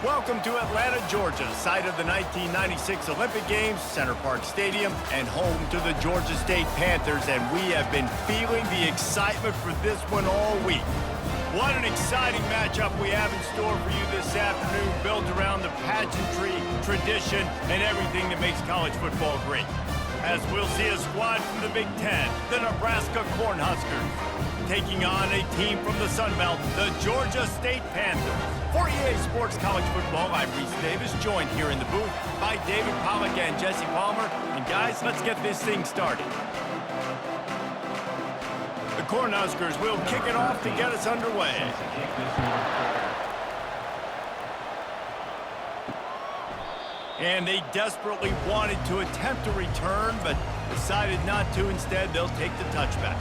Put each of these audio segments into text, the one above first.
Welcome to Atlanta, Georgia, site of the 1996 Olympic Games, Center Parc Stadium, and home to the Georgia State Panthers, and we have been feeling the excitement for this one all week. What an exciting matchup we have in store for you this afternoon, built around the pageantry, tradition, and everything that makes college football great. As we'll see a squad from the Big Ten, the Nebraska Cornhuskers, taking on a team from the Sun Belt, the Georgia State Panthers. For EA Sports College Football, I'm Reese Davis, joined here in the booth by David Pollack and Jesse Palmer. And guys, let's get this thing started. The Cornhuskers will kick it off to get us underway. And they desperately wanted to attempt a return, but decided not to. Instead, they'll take the touchback.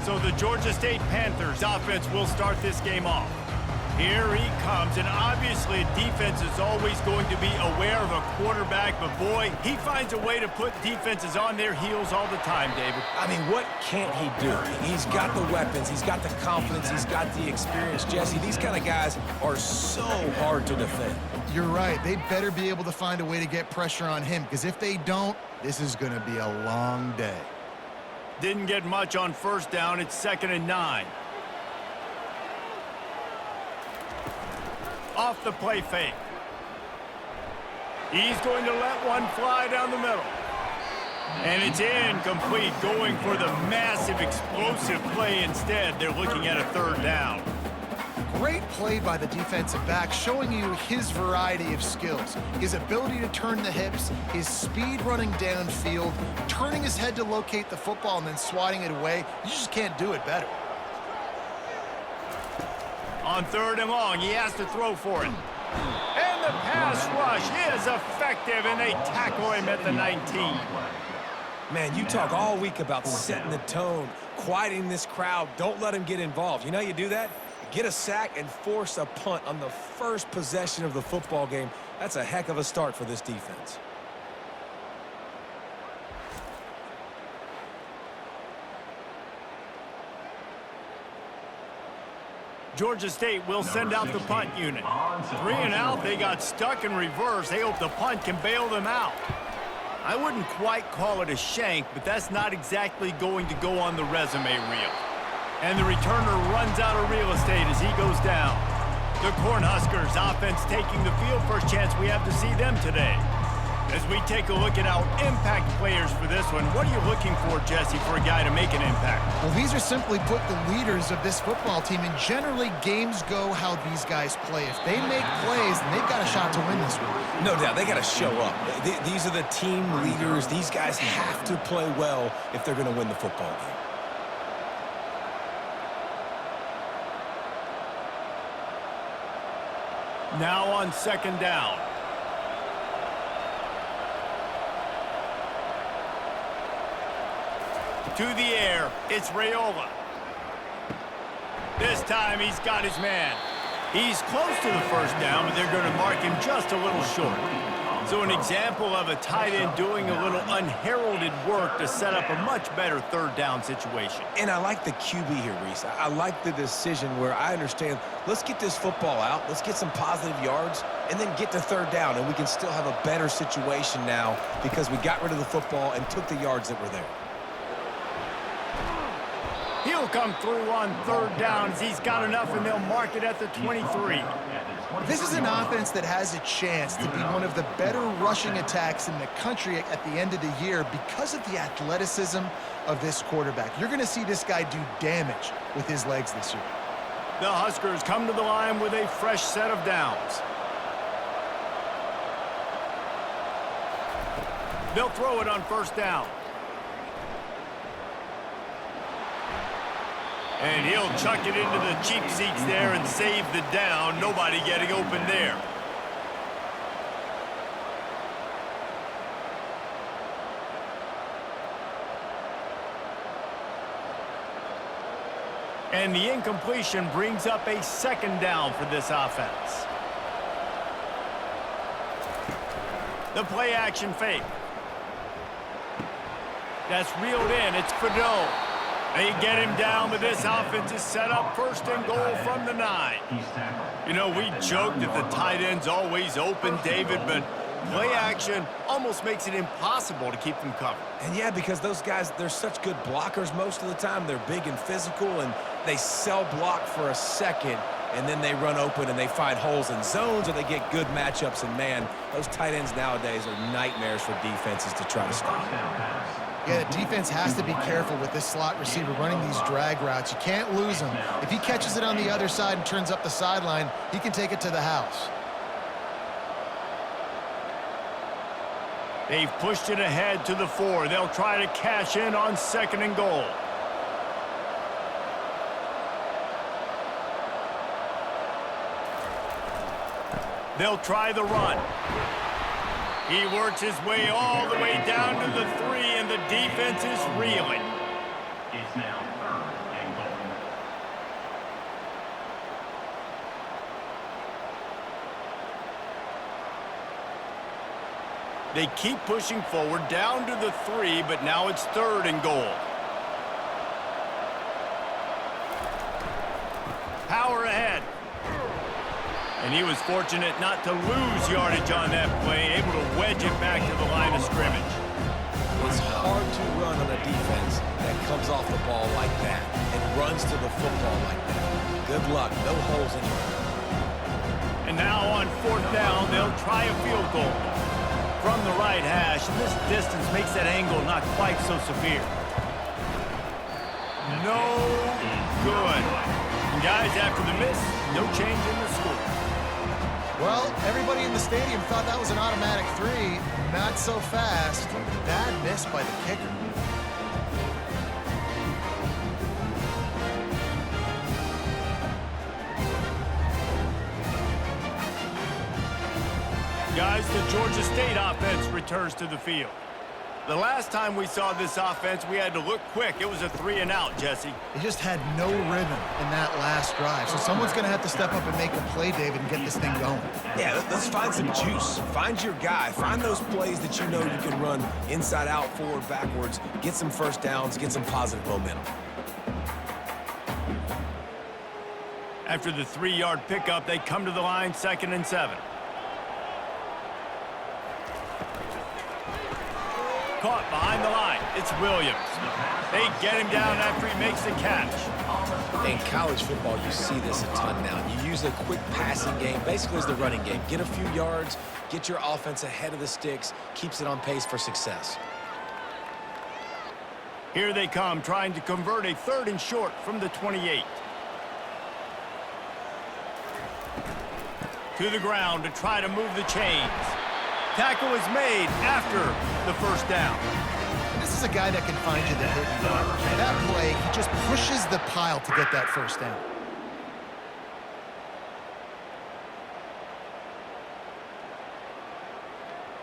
So the Georgia State Panthers offense will start this game off. Here he comes, and obviously defense is always going to be aware of a quarterback, but boy, he finds a way to put defenses on their heels all the time, David. I mean, what can't he do? He's got the weapons, he's got the confidence, he's got the experience. Jesse, these kind of guys are so hard to defend. You're right. They'd better be able to find a way to get pressure on him, because if they don't, this is going to be a long day. Didn't get much on first down. It's 2nd and 9. Off the play fake. He's going to let one fly down the middle. And it's incomplete, going for the massive explosive play instead. They're looking at a 3rd down. Great play by the defensive back, showing you his variety of skills. His ability to turn the hips, his speed running downfield, turning his head to locate the football and then swatting it away. You just can't do it better. On 3rd and long, he has to throw for it. And the pass rush is effective, and they tackle him at the 19. Man, you talk all week about setting the tone, quieting this crowd. Don't let him get involved. You know how you do that? Get a sack and force a punt on the first possession of the football game. That's a heck of a start for this defense. Georgia State will send out the punt unit. 3 and out, they got stuck in reverse. They hope the punt can bail them out. I wouldn't quite call it a shank, but that's not exactly going to go on the resume reel. And the returner runs out of real estate as he goes down. The Cornhuskers offense taking the field. First chance we have to see them today. As we take a look at our impact players for this one, what are you looking for, Jesse, for a guy to make an impact? Well, these are simply put the leaders of this football team, and generally games go how these guys play. If they make plays, then they've got a shot to win this one. No doubt, they got to show up. These are the team leaders. These guys have to play well if they're going to win the football game. Now on 2nd down. To the air, it's Raiola. This time he's got his man. He's close to the 1st down, but they're going to mark him just a little short. So an example of a tight end doing a little unheralded work to set up a much better 3rd down situation. And I like the QB here, Reese. I like the decision where I understand, let's get this football out, let's get some positive yards, and then get to 3rd down, and we can still have a better situation now because we got rid of the football and took the yards that were there. He'll come through on 3rd down as he's got enough, and they'll mark it at the 23. This is an offense that has a chance to be one of the better rushing attacks in the country at the end of the year because of the athleticism of this quarterback. You're going to see this guy do damage with his legs this year. The Huskers come to the line with a fresh set of downs. They'll throw it on 1st down. And he'll chuck it into the cheap seats there and save the down. Nobody getting open there. And the incompletion brings up a 2nd down for this offense. The play action fake. That's reeled in. It's Fedot. They get him down, but this offense is set up 1st and goal from the 9. You know, we joke that the tight end's always open, David, but play action almost makes it impossible to keep them covered. And yeah, because those guys, they're such good blockers most of the time. They're big and physical, and they sell block for a second, and then they run open and they find holes in zones, or they get good matchups. And man, those tight ends nowadays are nightmares for defenses to try to stop. Yeah, the defense has to be careful with this slot receiver running these drag routes. You can't lose him. If he catches it on the other side and turns up the sideline, he can take it to the house. They've pushed it ahead to the 4. They'll try to cash in on 2nd and goal. They'll try the run. He works his way all the way down to the 3, and the defense is reeling. It's now 3rd and goal. They keep pushing forward down to the 3, but now it's 3rd and goal. Power ahead. And he was fortunate not to lose yardage on that play, able to wedge it back to the line of scrimmage. It's hard to run on a defense that comes off the ball like that and runs to the football like that. Good luck. No holes anywhere. And now on 4th down, they'll try a field goal from the right hash, and this distance makes that angle not quite so severe. No good. And guys, after the miss, no change in the score. Well, everybody in the stadium thought that was an automatic 3. Not so fast. Bad miss by the kicker. Guys, the Georgia State offense returns to the field. The last time we saw this offense, we had to look quick. It was a 3-and-out, Jesse. He just had no rhythm in that last drive. So someone's going to have to step up and make a play, David, and get this thing going. Yeah, let's find some juice. Find your guy. Find those plays that you know you can run inside out, forward, backwards. Get some first downs. Get some positive momentum. After the 3-yard pickup, they come to the line 2nd and 7. Caught behind the line. It's Williams. They get him down after he makes the catch. In college football, you see this a ton now. You use a quick passing game, basically as the running game. Get a few yards, get your offense ahead of the sticks, keeps it on pace for success. Here they come, trying to convert a 3rd and short from the 28. To the ground to try to move the chains. Tackle is made after the 1st down. This is a guy that can find you the hit and run. That play, he just pushes the pile to get that 1st down.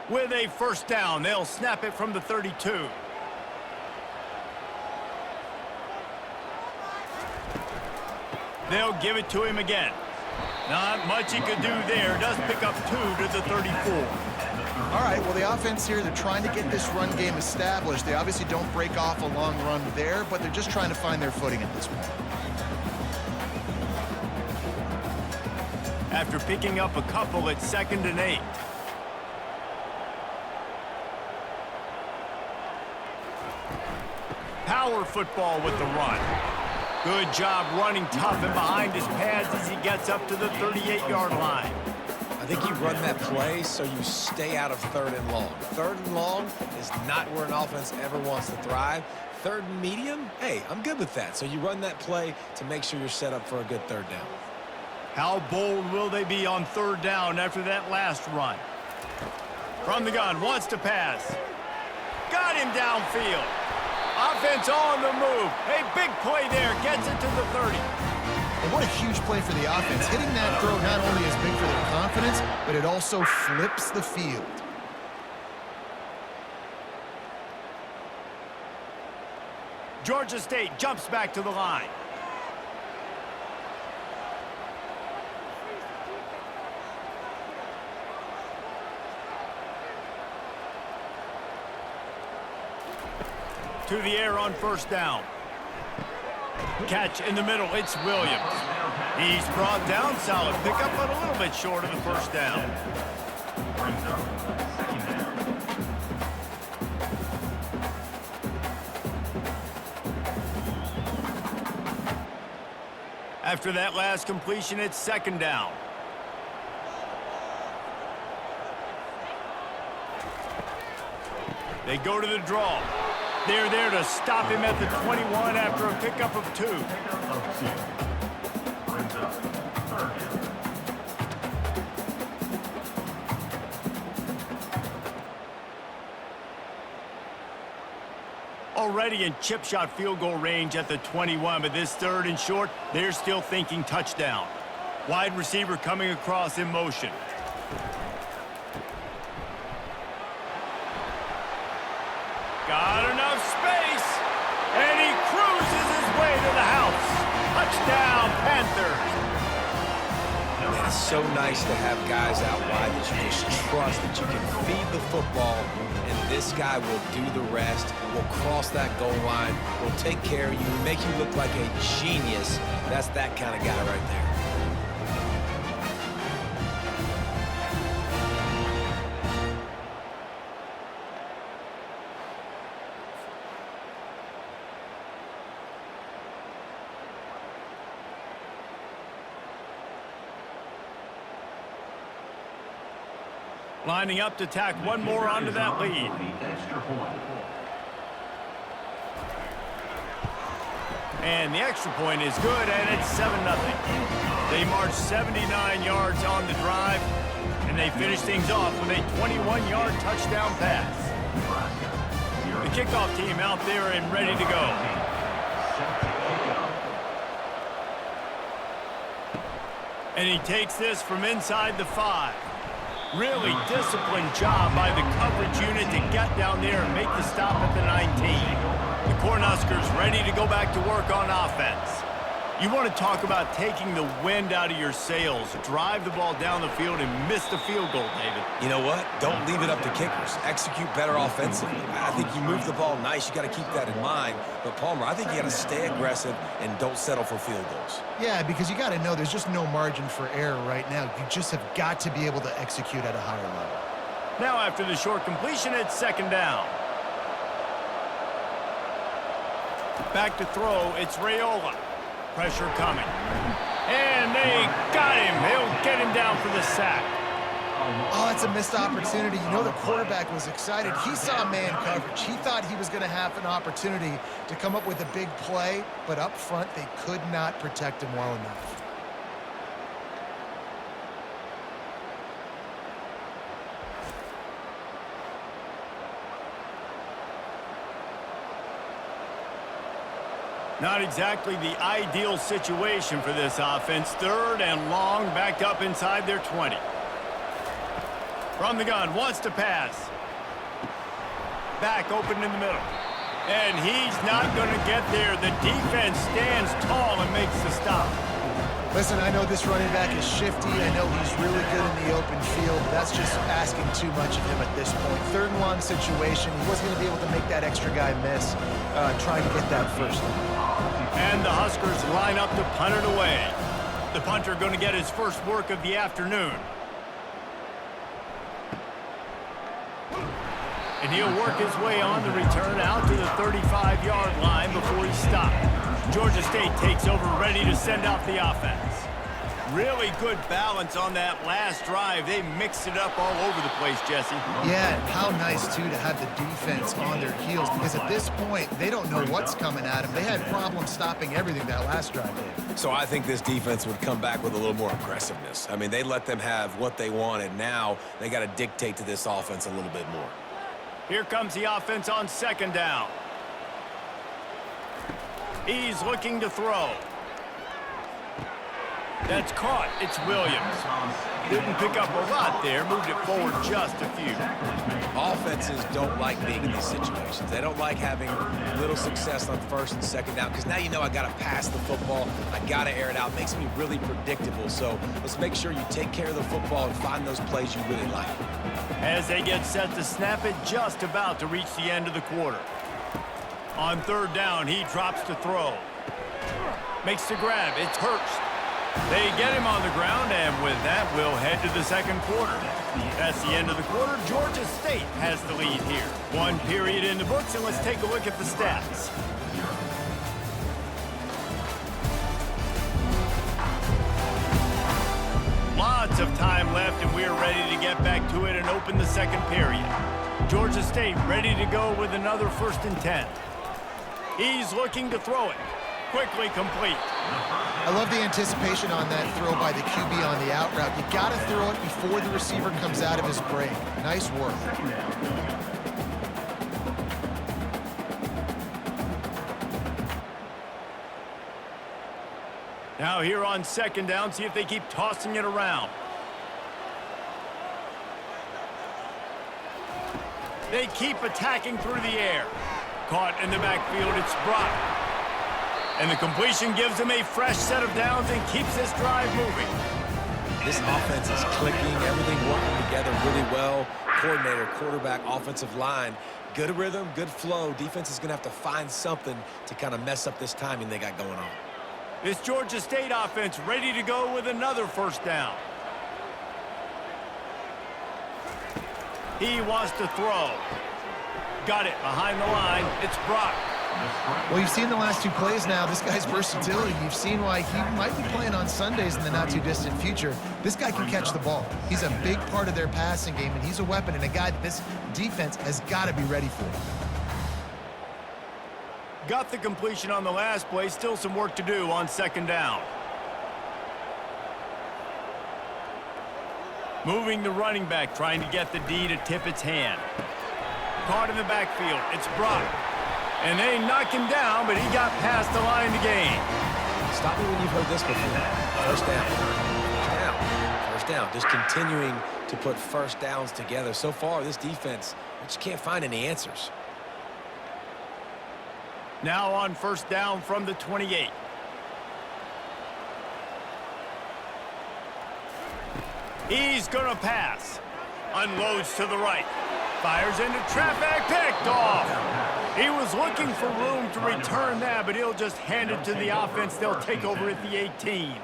With a 1st down, they'll snap it from the 32. They'll give it to him again. Not much he could do there. Does pick up 2 to the 34. All right, well, the offense here, they're trying to get this run game established. They obviously don't break off a long run there, but they're just trying to find their footing at this point. After picking up a couple at 2nd and 8. Power football with the run. Good job running tough and behind his pads as he gets up to the 38-yard line. I think you run that play so you stay out of 3rd and long. 3rd and long is not where an offense ever wants to thrive. 3rd and medium, hey, I'm good with that. So you run that play to make sure you're set up for a good 3rd down. How bold will they be on 3rd down after that last run? From the gun, wants to pass. Got him downfield. Offense on the move. A big play there. Gets it to the 30. And what a huge play for the offense. Hitting that throw not only is big for their confidence, but it also flips the field. Georgia State jumps back to the line. To the air on 1st down. Catch in the middle, it's Williams. He's brought down, solid pickup, but a little bit short of the first down. Brings up second down. After that last completion, it's second down. They go to the draw. They're there to stop him at the 21 after a pickup of 2. Pickup of 2. Brings up third down. Already in chip shot field goal range at the 21, but this third and short, they're still thinking touchdown. Wide receiver coming across in motion. Got enough space, and he cruises his way to the house. Touchdown, Panthers. Man, it's so nice to have guys out wide that you just trust that you can feed the football, and this guy will do the rest, will cross that goal line, will take care of you, make you look like a genius. That's that kind of guy right there. Lining up to tack one more onto that lead. The extra point. And the extra point is good, and it's 7-0. They march 79 yards on the drive, and they finish things off with a 21-yard touchdown pass. The kickoff team out there and ready to go. And he takes this from inside the 5. Really disciplined job by the coverage unit to get down there and make the stop at the 19. The Cornhuskers ready to go back to work on offense. You want to talk about taking the wind out of your sails. Drive the ball down the field and miss the field goal, David. You know what? Don't leave it up to kickers. Execute better offensively. I think you move the ball nice. You got to keep that in mind. But, Palmer, I think you got to stay aggressive and don't settle for field goals. Yeah, because you got to know there's just no margin for error right now. You just have got to be able to execute at a higher level. Now after the short completion, it's second down. Back to throw, it's Raiola. Pressure coming. And they got him. They'll get him down for the sack. Oh, that's a missed opportunity. You know the quarterback was excited. He saw man coverage. He thought he was going to have an opportunity to come up with a big play, but up front they could not protect him well enough. Not exactly the ideal situation for this offense. Third and long, backed up inside their 20. From the gun, wants to pass. Back open in the middle. And he's not going to get there. The defense stands tall and makes the stop. Listen, I know this running back is shifty. I know he's really good in the open field. That's just asking too much of him at this point. Third and long situation. He wasn't going to be able to make that extra guy miss, trying to get that first down. And the Huskers line up to punt it away. The punter going to get his first work of the afternoon. And he'll work his way on the return out to the 35-yard line before he stopped. Georgia State takes over, ready to send out the offense. Really good balance on that last drive. They mixed it up all over the place, Jesse. Yeah, how nice, too, to have the defense on their heels, because at this point, they don't know what's coming at them. They had problems stopping everything that last drive did. So I think this defense would come back with a little more aggressiveness. I mean, they let them have what they wanted. Now they got to dictate to this offense a little bit more. Here comes the offense on second down. He's looking to throw. That's caught. It's Williams. Didn't pick up a lot there. Moved it forward just a few. Offenses don't like being in these situations. They don't like having little success on first and second down because now you know I got to pass the football. I got to air it out. It makes me really predictable. So let's make sure you take care of the football and find those plays you really like. As they get set to snap it, just about to reach the end of the quarter. On third down, he drops to throw. Makes the grab. It's Hurst. They get him on the ground, and with that, we'll head to the second quarter. That's the end of the quarter. Georgia State has the lead here. One period in the books, and let's take a look at the stats. Lots of time left, and we're ready to get back to it and open the second period. Georgia State ready to go with another 1st and 10. He's looking to throw it. Quickly complete. I love the anticipation on that throw by the QB on the out route. You got to throw it before the receiver comes out of his break. Nice work. Now here on 2nd down, see if they keep tossing it around. They keep attacking through the air. Caught in the backfield, it's Brock. And the completion gives him a fresh set of downs and keeps this drive moving. This offense is clicking, everything working together really well. Coordinator, quarterback, offensive line. Good rhythm, good flow. Defense is going to have to find something to kind of mess up this timing they got going on. This Georgia State offense ready to go with another 1st down. He wants to throw. Got it behind the line. It's Brock. Well, you've seen the last 2 plays now. This guy's versatility. You've seen why he might be playing on Sundays in the not-too-distant future. This guy can catch the ball. He's a big part of their passing game, and he's a weapon and a guy that this defense has got to be ready for. Got the completion on the last play. Still some work to do on 2nd down. Moving the running back, trying to get the D to tip its hand. Caught in the backfield. It's Brock. And they knock him down, but he got past the line to gain. Stop me when you've heard this before. 1st down. 1st down. 1st down. Just continuing to put 1st downs together. So far, this defense, we just can't find any answers. Now on 1st down from the 28. He's going to pass. Unloads to the right. Fires into traffic. Picked off. He was looking for room to return that, but he'll just hand it to the offense. They'll take over at the 18.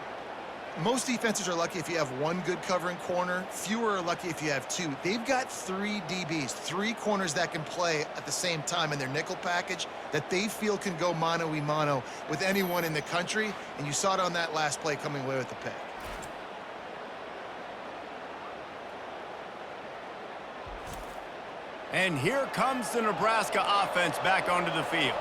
Most defenses are lucky if you have 1 good covering corner. Fewer are lucky if you have 2. They've got 3 DBs, 3 corners that can play at the same time in their nickel package that they feel can go mano-a-mano with anyone in the country, and you saw it on that last play coming away with the pick. And here comes the Nebraska offense back onto the field.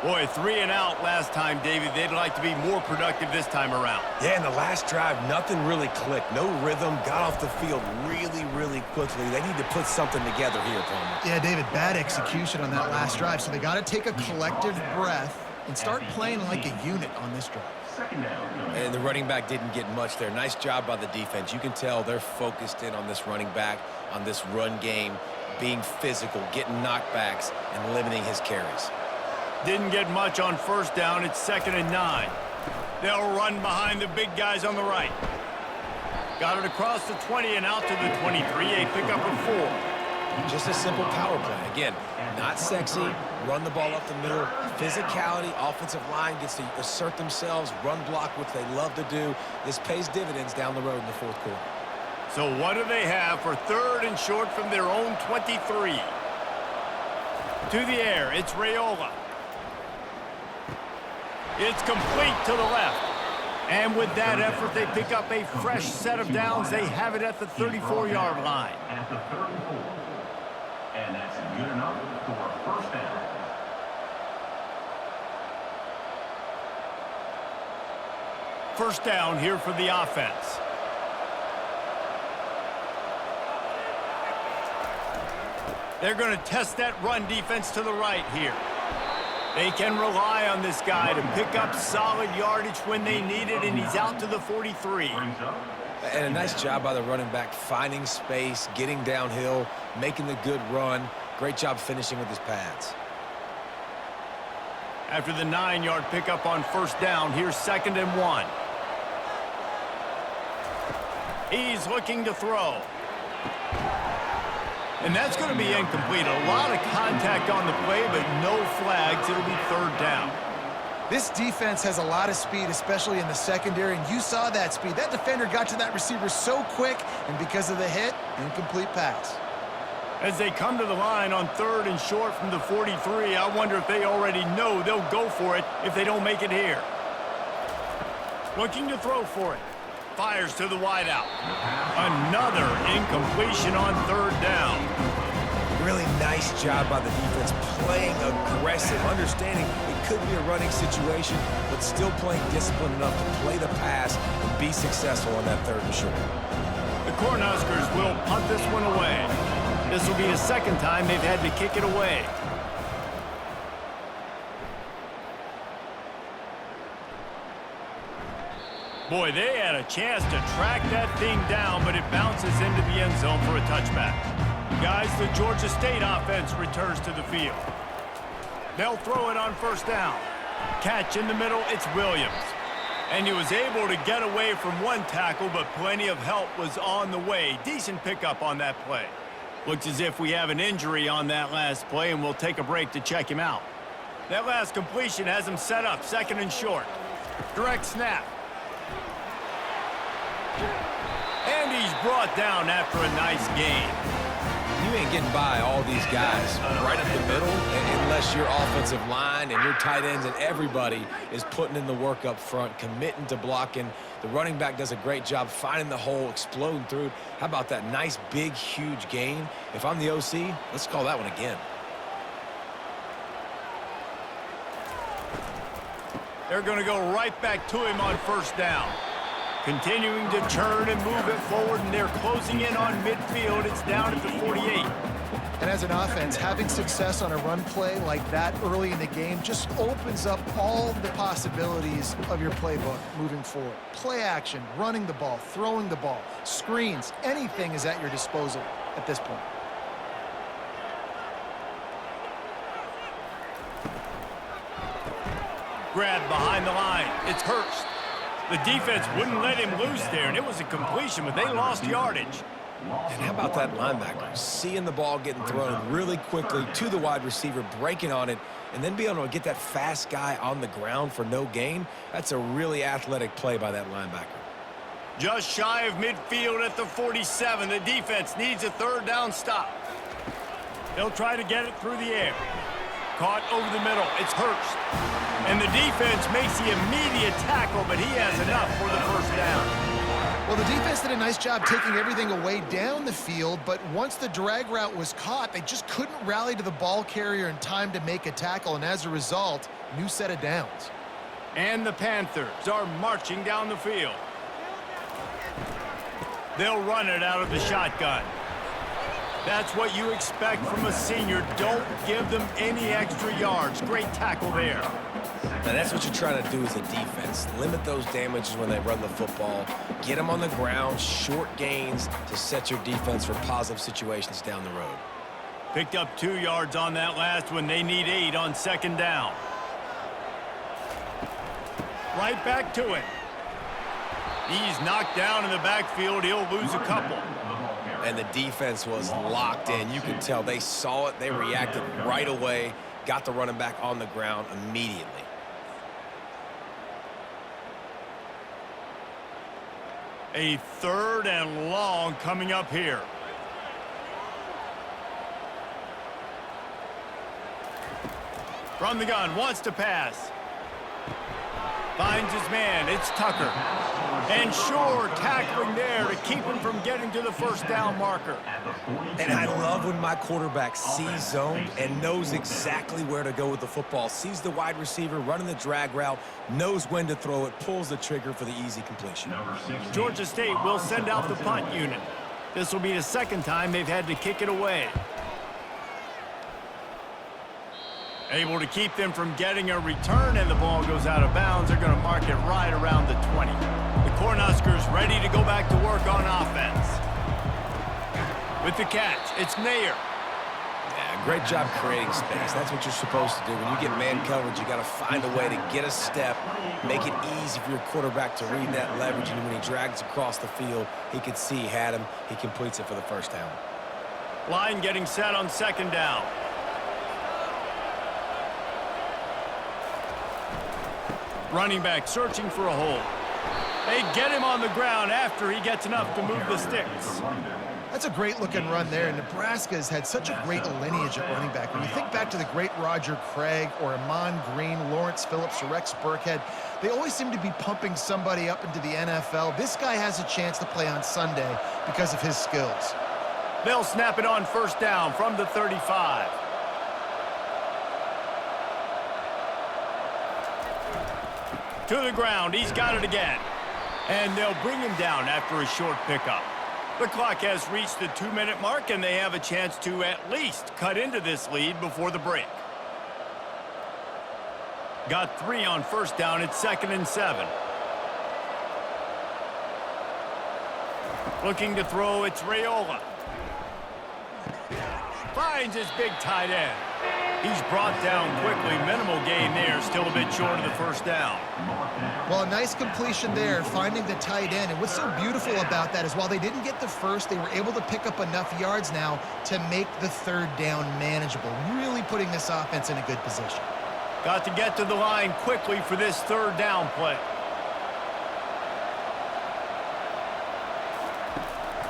Boy, 3 and out last time, David. They'd like to be more productive this time around. Yeah, in the last drive, nothing really clicked. No rhythm, got off the field really quickly. They need to put something together here, Palmer. Yeah, David, bad execution on that last drive, so they got to take a collective breath and start playing like a unit on this drive. And the running back didn't get much there. Nice job by the defense. You can tell they're focused in on this running back, on this run game, being physical, getting knockbacks, and limiting his carries. Didn't get much on 1st down. It's 2nd and 9. They'll run behind the big guys on the right. Got it across the 20 and out to the 23. A pickup of 4. Just a simple power play. Again, not sexy, run the ball up the middle. Physicality, offensive line gets to assert themselves, run block, which they love to do. This pays dividends down the road in the 4th quarter. So what do they have for 3rd and short from their own 23? To the air, it's Raiola. It's complete to the left. And with that effort, they pick up a fresh set of downs. They have it at the 34-yard line. At the 34. And that's good enough for a 1st down. First down here for the offense. They're going to test that run defense to the right here. They can rely on this guy to pick up solid yardage when they need it, and he's out to the 43. And a nice job by the running back, finding space, getting downhill, making the good run. Great job finishing with his pads. After the 9-yard pickup on 1st down, here's 2nd and 1. He's looking to throw. And that's going to be incomplete. A lot of contact on the play, but no flags. It'll be 3rd down. This defense has a lot of speed, especially in the secondary, and you saw that speed. That defender got to that receiver so quick, and because of the hit, incomplete pass. As they come to the line on 3rd and short from the 43, I wonder if they already know they'll go for it if they don't make it here. Looking to throw for it. Fires to the wideout. Another incompletion on 3rd down. Really nice job by the defense, playing aggressive, understanding it could be a running situation, but still playing disciplined enough to play the pass and be successful on that 3rd and short. The Cornhuskers will punt this one away. This will be the second time they've had to kick it away. Boy, they had a chance to track that thing down, but it bounces into the end zone for a touchback. Guys, the Georgia State offense returns to the field. They'll throw it on 1st down. Catch in the middle, it's Williams. And he was able to get away from one tackle, but plenty of help was on the way. Decent pickup on that play. Looks as if we have an injury on that last play, and we'll take a break to check him out. That last completion has him set up 2nd and short. Direct snap. And he's brought down after a nice gain. You ain't getting by all these guys right up the middle unless your offensive line and your tight ends and everybody is putting in the work up front, committing to blocking. The running back does a great job finding the hole, exploding through. How about that nice, big, huge gain? If I'm the OC, let's call that one again. They're going to go right back to him on 1st down. Continuing to turn and move it forward, and they're closing in on midfield. It's down at the 48. And as an offense, having success on a run play like that early in the game just opens up all the possibilities of your playbook moving forward. Play action, running the ball, throwing the ball, screens, anything is at your disposal at this point. Grab behind the line. It's Hurst. The defense wouldn't let him loose there, and it was a completion, but they lost yardage. And how about that linebacker? Seeing the ball getting thrown really quickly to the wide receiver, breaking on it, and then being able to get that fast guy on the ground for no gain. That's a really athletic play by that linebacker. Just shy of midfield at the 47. The defense needs a 3rd down stop. They'll try to get it through the air. Caught over the middle. It's Hurst. And the defense makes the immediate tackle, but he has enough for the 1st down. Well, the defense did a nice job taking everything away down the field, but once the drag route was caught, they just couldn't rally to the ball carrier in time to make a tackle, and as a result, new set of downs. And the Panthers are marching down the field. They'll run it out of the shotgun. That's what you expect from a senior. Don't give them any extra yards. Great tackle there. Now that's what you're trying to do as a defense. Limit those damages when they run the football. Get them on the ground, short gains to set your defense for positive situations down the road. Picked up 2 yards on that last one. They need 8 on 2nd down. Right back to him. He's knocked down in the backfield. He'll lose a couple. And the defense was locked in. You could tell they saw it. They reacted right away. Got the running back on the ground immediately. A 3rd and long coming up here. From the gun, wants to pass. Finds his man, it's Tucker. And Shore tackling there to keep him from getting to the 1st down marker. And I love when my quarterback sees zone and knows exactly where to go with the football. Sees the wide receiver running the drag route, knows when to throw it, pulls the trigger for the easy completion. Georgia State will send out the punt unit. This will be the 2nd time they've had to kick it away. Able to keep them from getting a return, and the ball goes out of bounds. They're going to mark it right around the 20. The Cornhuskers ready to go back to work on offense. With the catch, it's Nair. Yeah, great job creating space. That's what you're supposed to do. When you get man coverage, you got to find a way to get a step, make it easy for your quarterback to read that leverage, and when he drags across the field, he could see he had him. He completes it for the 1st down. Line getting set on 2nd down. Running back searching for a hole. They get him on the ground after he gets enough to move the sticks. That's a great-looking run there. Nebraska has had such a great lineage at running back. When you think back to the great Roger Craig or Amon Green, Lawrence Phillips, or Rex Burkhead, they always seem to be pumping somebody up into the NFL. This guy has a chance to play on Sunday because of his skills. They'll snap it on first down from the 35. To the ground, he's got it again. And they'll bring him down after a short pickup. The clock has reached the 2-minute mark, and they have a chance to at least cut into this lead before the break. Got 3 on first down. It's 2nd and 7. Looking to throw, it's Raiola. Finds his big tight end. He's brought down quickly. Minimal gain there. Still a bit short of the first down. Well, a nice completion there, finding the tight end. And what's so beautiful about that is while they didn't get the first, they were able to pick up enough yards now to make the third down manageable, really putting this offense in a good position. Got to get to the line quickly for this third down play.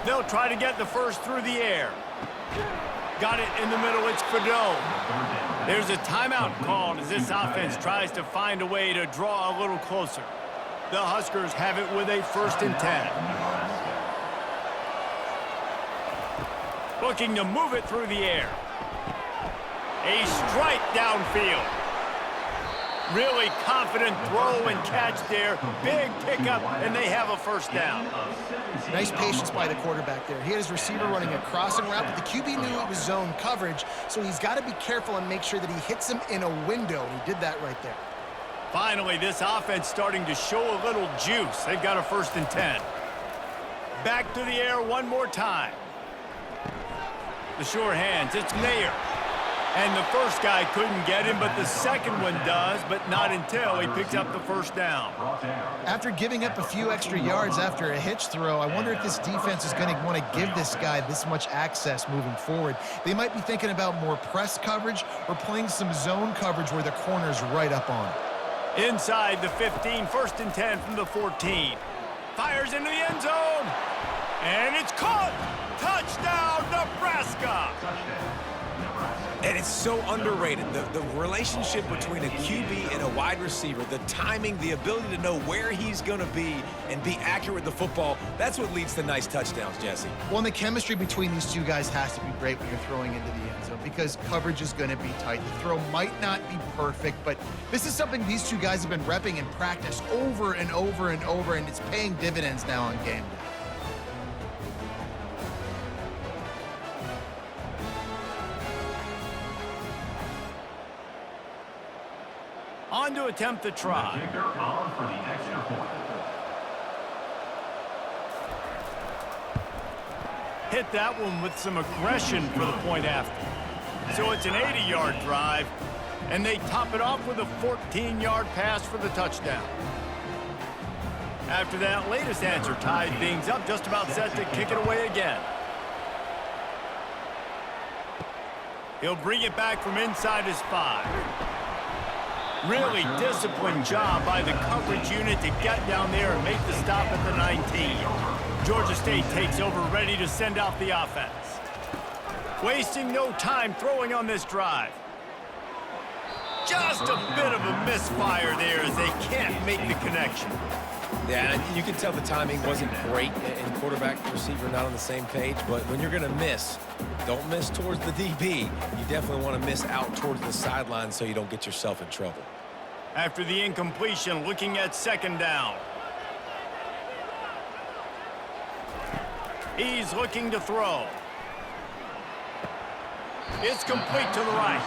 They'll try to get the first through the air. Got it in the middle. It's Fado. There's a timeout called as this offense tries to find a way to draw a little closer. The Huskers have it with a 1st and 10. Looking to move it through the air. A strike downfield. Really confident throw and catch there. Big pickup, and they have a first down. Nice patience by the quarterback there. He had his receiver running a crossing route, but the QB knew it was zone coverage, so he's got to be careful and make sure that he hits him in a window. He did that right there. Finally, this offense starting to show a little juice. They've got a 1st and 10. Back to the air one more time. The sure hands, it's Mayer. And the first guy couldn't get him, but the second one does, but not until he picks up the first down. After giving up a few extra yards after a hitch throw, I wonder if this defense is going to want to give this guy this much access moving forward. They might be thinking about more press coverage or playing some zone coverage where the corner's right up on it. Inside the 15, 1st and 10 from the 14. Fires into the end zone. And it's caught. Touchdown, Nebraska. And it's so underrated. The relationship between a QB and a wide receiver, the timing, the ability to know where he's going to be and be accurate with the football, that's what leads to nice touchdowns, Jesse. Well, and the chemistry between these two guys has to be great when you're throwing into the end zone because coverage is going to be tight. The throw might not be perfect, but this is something these two guys have been repping in practice over and over and over, and it's paying dividends now on game day. On to attempt the try. Kicker on for the extra point. Hit that one with some aggression for the point after. So it's an 80-yard drive, and they top it off with a 14-yard pass for the touchdown. After that latest answer tied things up, just about set to kick it away again. He'll bring it back from inside his 5. Really disciplined job by the coverage unit to get down there and make the stop at the 19. Georgia State takes over, ready to send out the offense. Wasting no time throwing on this drive. Just a bit of a misfire there as they can't make the connection. Yeah, and you can tell the timing wasn't great and quarterback and receiver not on the same page, but when you're going to miss, don't miss towards the DB. You definitely want to miss out towards the sideline so you don't get yourself in trouble. After the incompletion, looking at 2nd down. He's looking to throw. It's complete to the right.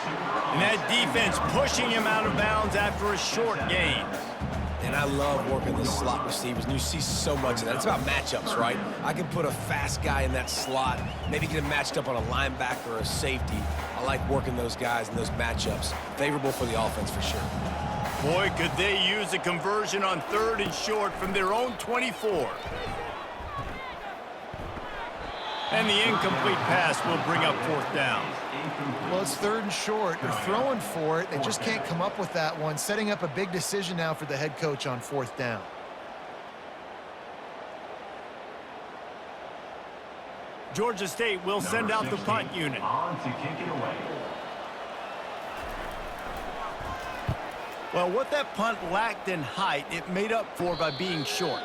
And that defense pushing him out of bounds after a short gain. And I love working the slot receivers, and you see so much of that. It's about matchups, right? I can put a fast guy in that slot, maybe get him matched up on a linebacker or a safety. I like working those guys in those matchups. Favorable for the offense for sure. Boy, could they use a conversion on 3rd and short from their own 24. And the incomplete pass will bring up 4th down. Well, it's 3rd and short. They're throwing for it. They just can't come up with that one, setting up a big decision now for the head coach on 4th down. Georgia State will send out the punt unit. On to kick it away. Well, what that punt lacked in height, it made up for by being short.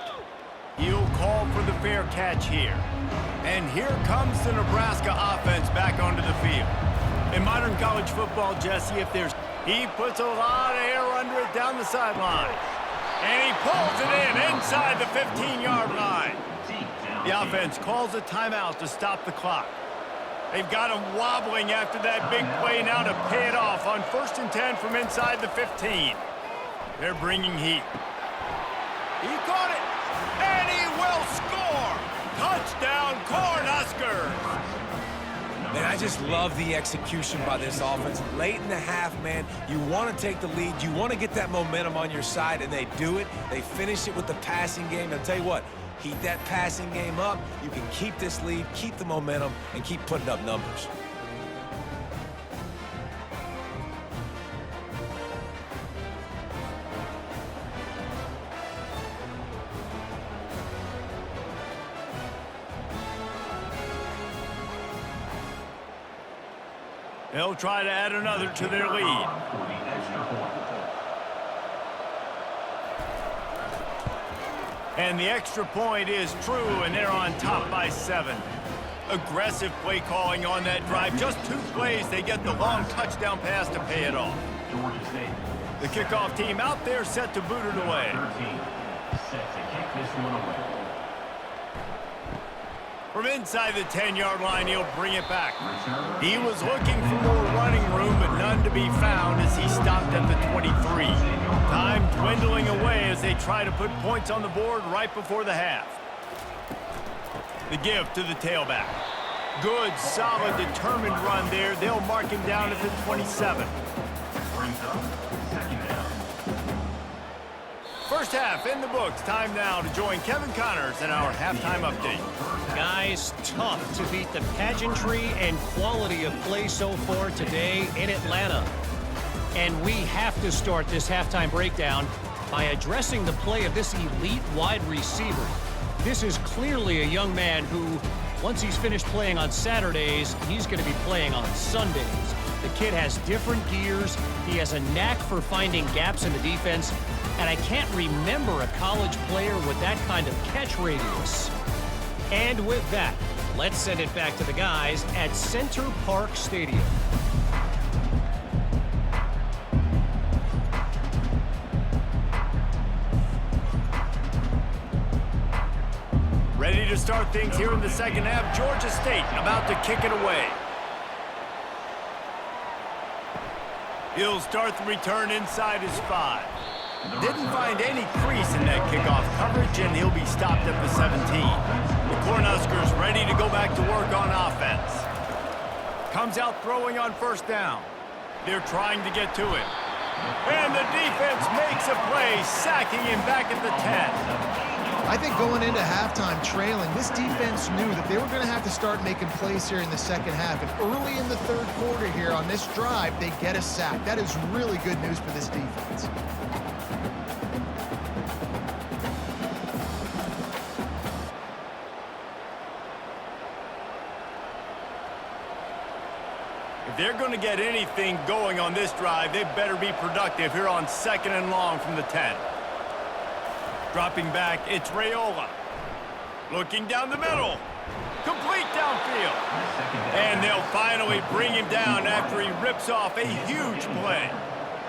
He'll call for the fair catch here. And here comes the Nebraska offense back onto the field. In modern college football, Jesse, he puts a lot of air under it down the sideline. And he pulls it in inside the 15-yard line. The offense calls a timeout to stop the clock. They've got him wobbling after that big play now to pay it off on 1st and 10 from inside the 15. They're bringing heat. He caught it, and he will score! Touchdown, Cornhuskers! Man, I just love the execution by this offense. Late in the half, man, you want to take the lead. You want to get that momentum on your side, and they do it. They finish it with the passing game. I'll tell you what, heat that passing game up. You can keep this lead, keep the momentum, and keep putting up numbers. They'll try to add another to their lead. And the extra point is true, and they're on top by 7. Aggressive play calling on that drive. Just 2 plays, they get the long touchdown pass to pay it off. The kickoff team out there set to boot it away. Set to kick this one away. From inside the 10-yard line, he'll bring it back. He was looking for more running room, but none to be found as he stopped at the 23. Time dwindling away as they try to put points on the board right before the half. The give to the tailback. Good, solid, determined run there. They'll mark him down at the 27. Brings up 2nd down. First half in the books. Time now to join Kevin Connors in our halftime update. Guys, tough to beat the pageantry and quality of play so far today in Atlanta. And we have to start this halftime breakdown by addressing the play of this elite wide receiver. This is clearly a young man who, once he's finished playing on Saturdays, he's going to be playing on Sundays. The kid has different gears. He has a knack for finding gaps in the defense. And I can't remember a college player with that kind of catch radius. And with that, let's send it back to the guys at Center Park Stadium. Ready to start things here in the second half. Georgia State about to kick it away. He'll start the return inside his 5. Didn't find any crease in that kickoff coverage, and he'll be stopped at the 17. The Cornhuskers ready to go back to work on offense. Comes out throwing on 1st down. They're trying to get to it. And the defense makes a play, sacking him back at the 10. I think going into halftime trailing, this defense knew that they were going to have to start making plays here in the second half. And early in the 3rd quarter here on this drive, they get a sack. That is really good news for this defense. If they're going to get anything going on this drive, they better be productive here on 2nd and long from the 10. Dropping back, it's Raiola. Looking down the middle. Complete downfield. And they'll finally bring him down after he rips off a huge play.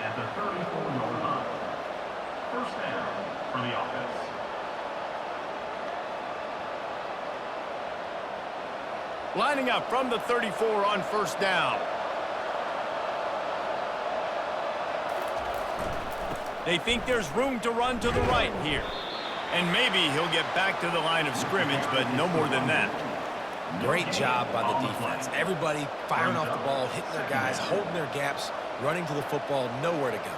At the 34-yard line. 1st down for the offense. Lining up from the 34 on 1st down. They think there's room to run to the right here. And maybe he'll get back to the line of scrimmage, but no more than that. Great job by the defense. Everybody firing off the ball, hitting their guys, holding their gaps, running to the football, nowhere to go.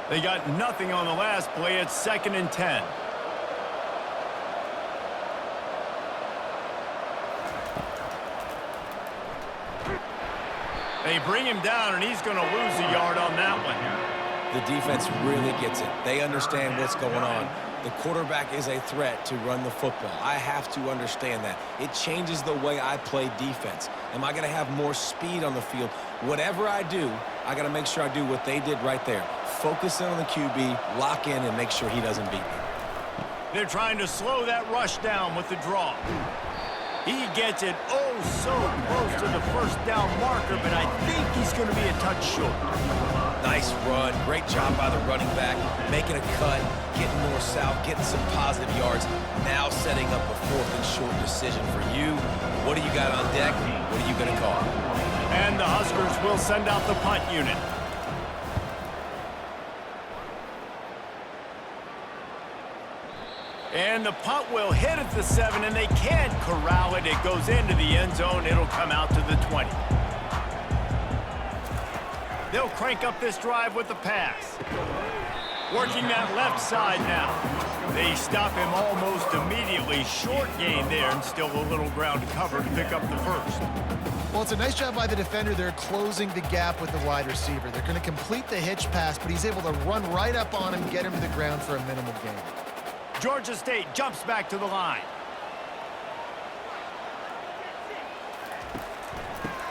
They got nothing on the last play. It's 2nd and 10. They bring him down, and he's going to lose a yard on that one. The defense really gets it. They understand what's going on. The quarterback is a threat to run the football. I have to understand that. It changes the way I play defense. Am I going to have more speed on the field? Whatever I do, I got to make sure I do what they did right there. Focus in on the QB, lock in, and make sure he doesn't beat me. They're trying to slow that rush down with the draw. He gets it oh so close to the first down marker, but I think he's going to be a touch short. Nice run. Great job by the running back. Making a cut, getting north-south, getting some positive yards. Now setting up a 4th and short decision for you. What do you got on deck? What are you going to call? And the Huskers will send out the punt unit. And the punt will hit at the 7, and they can't corral it. It goes into the end zone. It'll come out to the 20. They'll crank up this drive with the pass. Working that left side now. They stop him almost immediately. Short gain there, and still a little ground to cover to pick up the first. Well, it's a nice job by the defender. They're closing the gap with the wide receiver. They're going to complete the hitch pass, but he's able to run right up on him, get him to the ground for a minimal gain. Georgia State jumps back to the line.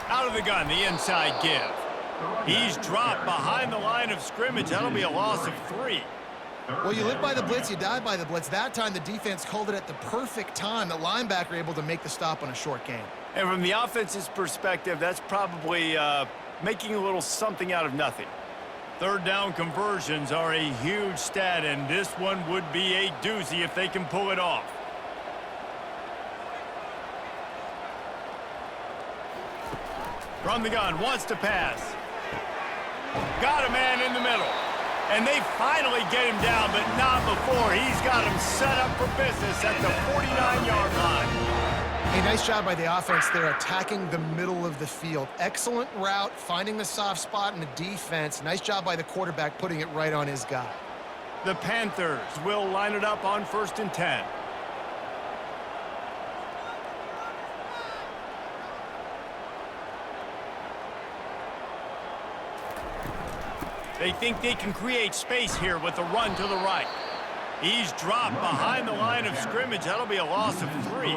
Out of the gun, the inside give. He's dropped behind the line of scrimmage. That'll be a loss of 3. Well, you live by the blitz, you die by the blitz. That time, the defense called it at the perfect time. The linebacker able to make the stop on a short gain. And from the offense's perspective, that's probably making a little something out of nothing. Third down conversions are a huge stat, and this one would be a doozy if they can pull it off. From the gun, wants to pass. Got a man in the middle. And they finally get him down, but not before. He's got him set up for business at the 49-yard line. A nice job by the offense there, attacking the middle of the field. Excellent route, finding the soft spot in the defense. Nice job by the quarterback, putting it right on his guy. The Panthers will line it up on 1st and 10. They think they can create space here with a run to the right. He's dropped behind the line of scrimmage. That'll be a loss of 3.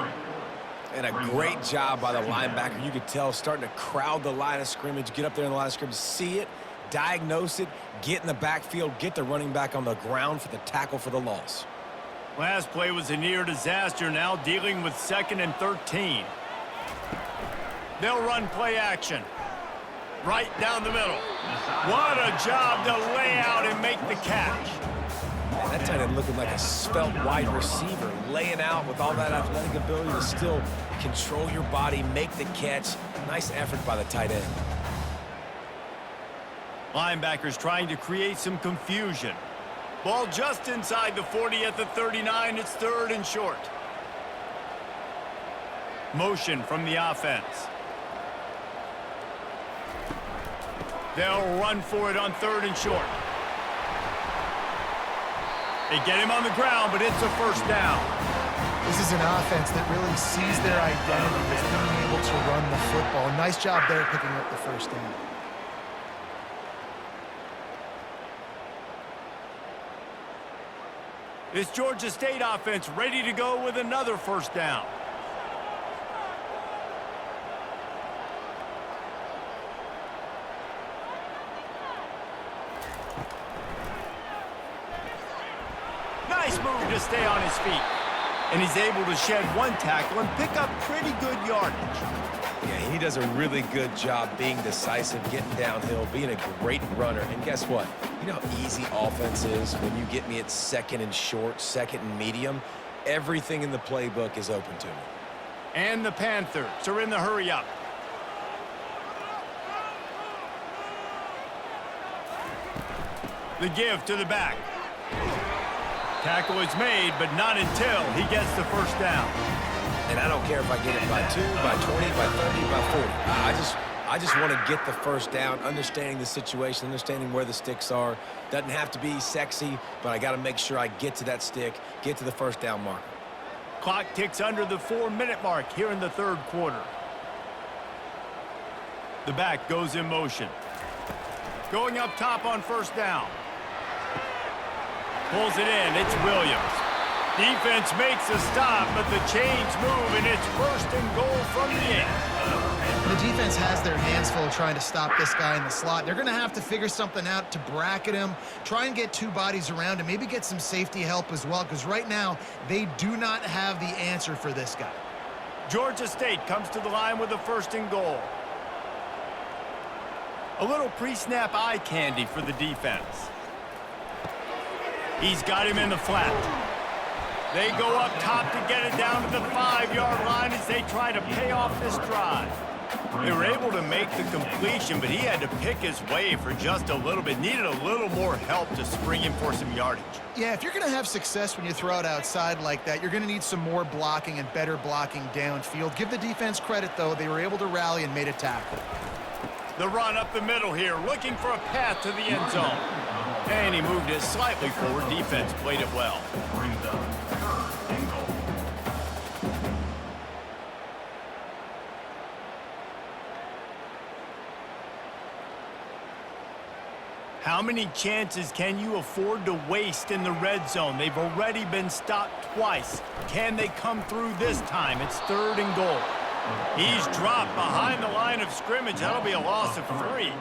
And a great job by the linebacker. You could tell starting to crowd the line of scrimmage, get up there in the line of scrimmage, see it, diagnose it, get in the backfield, get the running back on the ground for the tackle for the loss. Last play was a near disaster, now dealing with 2nd and 13. They'll run play action. Right down the middle. What a job to lay out and make the catch. Man, that tight end looking like a svelte wide receiver, laying out with all that athletic ability to still control your body, make the catch. Nice effort by the tight end. Linebackers trying to create some confusion. Ball just inside the 40 at the 39. It's 3rd and short. Motion from the offense. They'll run for it on 3rd and short. They get him on the ground, but it's a 1st down. This is an offense that really sees their identity as being able to run the football. Nice job there picking up the 1st down. This Georgia State offense ready to go with another 1st down. Nice move to stay on his feet. And he's able to shed 1 tackle and pick up pretty good yardage. Yeah, he does a really good job being decisive, getting downhill, being a great runner. And guess what? You know how easy offense is when you get me at 2nd and short, 2nd and medium? Everything in the playbook is open to me. And the Panthers are in the hurry up. The give to the back. Tackle is made, but not until he gets the 1st down. And I don't care if I get it by 2, by 20, by 30, by 40. I just want to get the 1st down, understanding the situation, understanding where the sticks are. Doesn't have to be sexy, but I got to make sure I get to that stick, get to the 1st down marker. Clock ticks under the 4-minute mark here in the 3rd quarter. The back goes in motion. Going up top on first down. Pulls it in. It's Williams. Defense makes a stop, but the chains move, and it's first and goal from the 8. The defense has their hands full trying to stop this guy in the slot. They're going to have to figure something out to bracket him, try and get two bodies around him, maybe get some safety help as well, because right now they do not have the answer for this guy. Georgia State comes to the line with a first and goal. A little pre-snap eye candy for the defense. He's got him in the flat. They go up top to get it down to the 5-yard line as they try to pay off this drive. They were able to make the completion, but he had to pick his way for just a little bit. Needed a little more help to spring him for some yardage. Yeah, if you're going to have success when you throw it outside like that, you're going to need some more blocking and better blocking downfield. Give the defense credit, though. They were able to rally and made a tackle. The run up the middle here, looking for a path to the end zone. And he moved it slightly forward. Defense played it well. How many chances can you afford to waste in the red zone? They've already been stopped twice. Can they come through this time? It's third and goal. He's dropped behind the line of scrimmage. That'll be a loss of 3.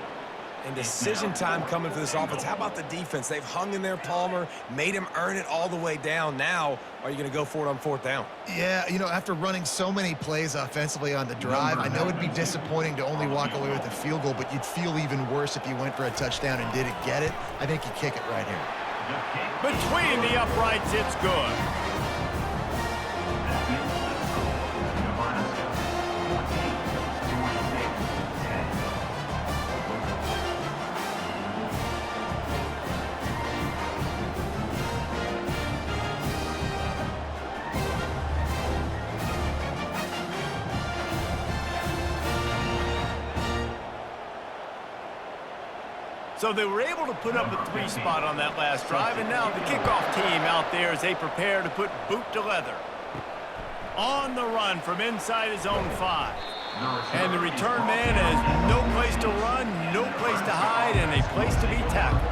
And decision time coming for this offense. How about the defense? They've hung in there, Palmer, made him earn it all the way down. Now, are you going to go for it on fourth down? Yeah, you know, after running so many plays offensively on the drive, I know it'd be disappointing to only walk away with a field goal, but you'd feel even worse if you went for a touchdown and didn't get it. I think you kick it right here. Between the uprights, it's good. So they were able to put up a 3 spot on that last drive, and now the kickoff team out there as they prepare to put boot to leather. On the run from inside his own 5. And the return man has no place to run, no place to hide, and a place to be tackled.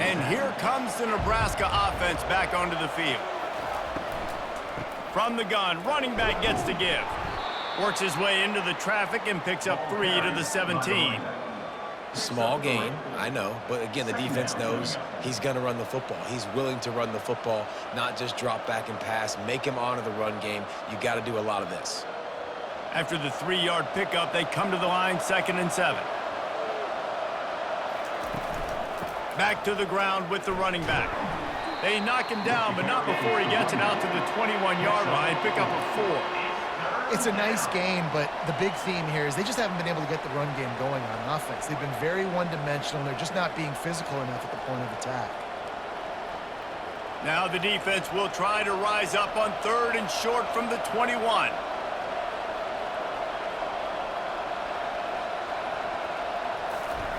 And here comes the Nebraska offense back onto the field. From the gun, running back gets the give. Works his way into the traffic and picks up 3 to the 17. Small gain, I know, but again, the defense knows he's going to run the football. He's willing to run the football, not just drop back and pass, make him honor the run game. You got to do a lot of this. After the 3-yard pickup, they come to the line, 2nd and 7. Back to the ground with the running back. They knock him down, but not before he gets it out to the 21-yard line, pick up a 4. It's a nice gain, but the big theme here is they just haven't been able to get the run game going on offense. They've been very one-dimensional. They're just not being physical enough at the point of attack. Now the defense will try to rise up on 3rd and short from the 21.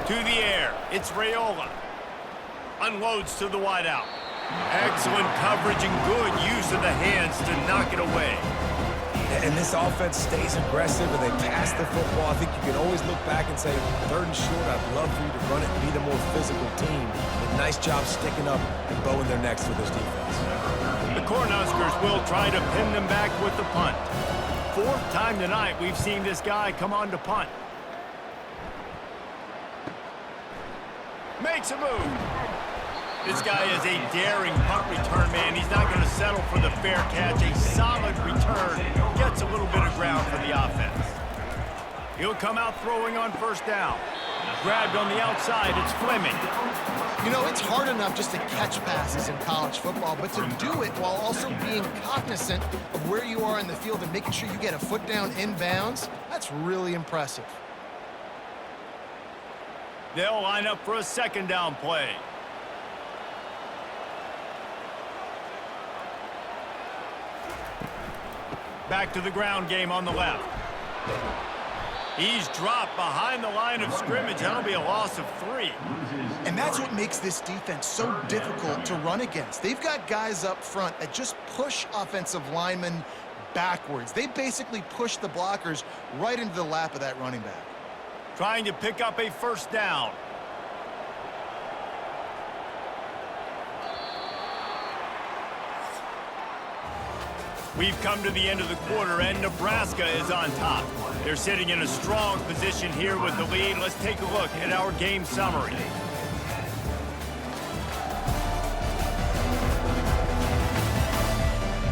To the air, it's Raiola. Unloads to the wideout. Excellent coverage and good use of the hands to knock it away. And this offense stays aggressive and they pass the football. I think you can always look back and say, 3rd and short, I'd love for you to run it and be the more physical team. But nice job sticking up and bowing their necks for this defense. The Cornhuskers will try to pin them back with the punt. 4th time tonight we've seen this guy come on to punt. Makes a move. This guy is a daring punt return man. He's not going to settle for the fair catch. A solid return. Gets a little bit of ground for the offense. He'll come out throwing on 1st down. Grabbed on the outside. It's Fleming. You know, it's hard enough just to catch passes in college football, but to do it while also being cognizant of where you are in the field and making sure you get a foot down inbounds, that's really impressive. They'll line up for a 2nd down play. Back to the ground game on the left. He's dropped behind the line of scrimmage. That'll be a loss of 3. And that's what makes this defense so difficult to run against. They've got guys up front that just push offensive linemen backwards. They basically push the blockers right into the lap of that running back. trying to pick up a first down. We've come to the end of the quarter, and Nebraska is on top. They're sitting in a strong position here with the lead. Let's take a look at our game summary.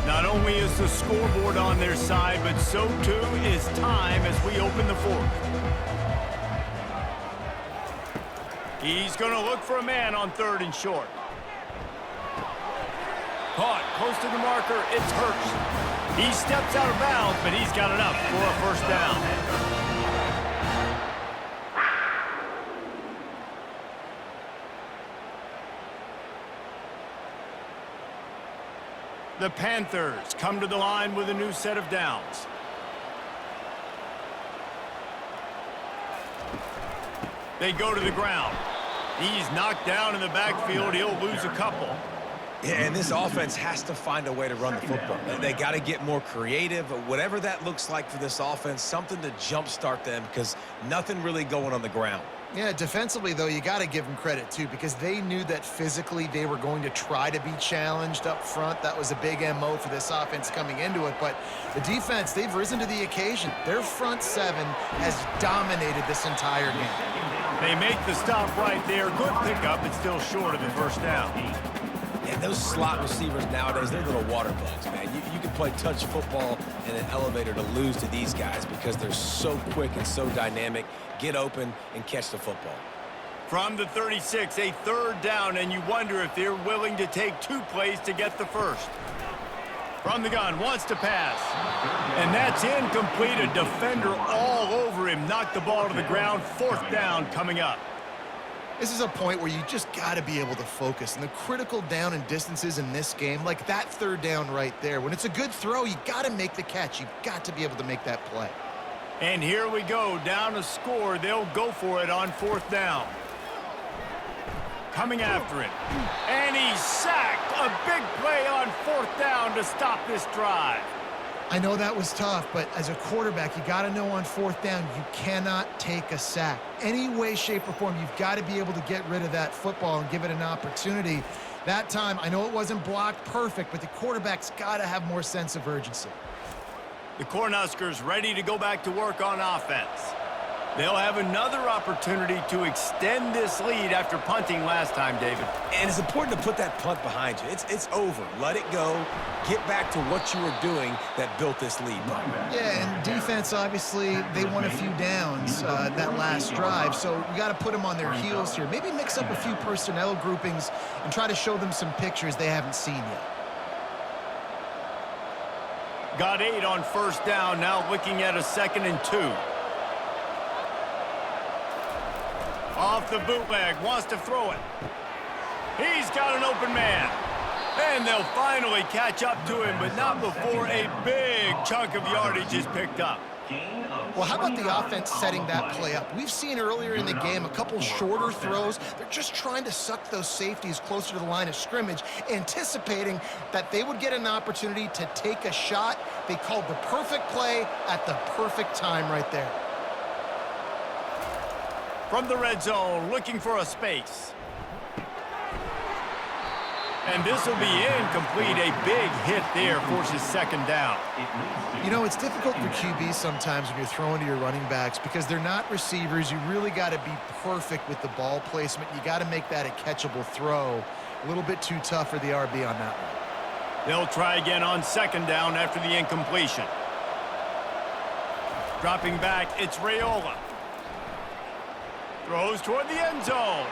Not only is the scoreboard on their side, but so too is time as we open the fourth. He's going to look for a man on 3rd and short. Caught close to the marker. It's Hurst. He steps out of bounds, but he's got enough for a first down. The Panthers come to the line with a new set of downs. They go to the ground. He's knocked down in the backfield. He'll lose a couple. Yeah, and this offense has to find a way to run the football. They got to get more creative, whatever that looks like for this offense, something to jumpstart them because nothing really going on the ground. Yeah, defensively, though, you got to give them credit, too, because they knew that physically they were going to try to be challenged up front. That was a big MO for this offense coming into it. But the defense, they've risen to the occasion. Their front seven has dominated this entire game. They make the stop right there. Good pickup, but still short of the first down. Yeah, those slot receivers nowadays, they're little water bugs, man. You can play touch football in an elevator to lose to these guys because they're so quick and so dynamic. Get open and catch the football. From the 36, a 3rd down, and you wonder if they're willing to take 2 plays to get the first. From the gun, wants to pass. And that's incomplete. A defender all over him. Knocked the ball to the ground. 4th down coming up. This is a point where you just got to be able to focus. And the critical down and distances in this game, like that 3rd down right there, when it's a good throw, you got to make the catch. You've got to be able to make that play. And here we go, down a score. They'll go for it on 4th down. Coming after it. And he's sacked. A big play on 4th down to stop this drive. I know that was tough, but as a quarterback, you got to know on 4th down, you cannot take a sack. Any way, shape, or form, you've got to be able to get rid of that football and give it an opportunity. That time, I know it wasn't blocked perfect, but the quarterback's got to have more sense of urgency. The Cornhuskers ready to go back to work on offense. They'll have another opportunity to extend this lead after punting last time, David. And it's important to put that punt behind you. It's over. Let it go. Get back to what you were doing that built this lead. Yeah, and defense, obviously, they won a few downs that last drive, so you got to put them on their heels here. Maybe mix up a few personnel groupings and try to show them some pictures they haven't seen yet. Got 8 on 1st down, now looking at a 2nd and 2. Off the bootleg, wants to throw it. He's got an open man. And they'll finally catch up to him, but not before a big chunk of yardage is picked up. Well, how about the offense setting that play up? We've seen earlier in the game a couple shorter throws. They're just trying to suck those safeties closer to the line of scrimmage, anticipating that they would get an opportunity to take a shot. They called the perfect play at the perfect time right there. From the red zone, looking for a space. And this will be incomplete. A big hit there forces 2nd down. You know, it's difficult for QBs sometimes when you're throwing to your running backs because they're not receivers. You really got to be perfect with the ball placement. You got to make that a catchable throw. A little bit too tough for the RB on that one. They'll try again on 2nd down after the incompletion. Dropping back, it's Raiola. Throws toward the end zone.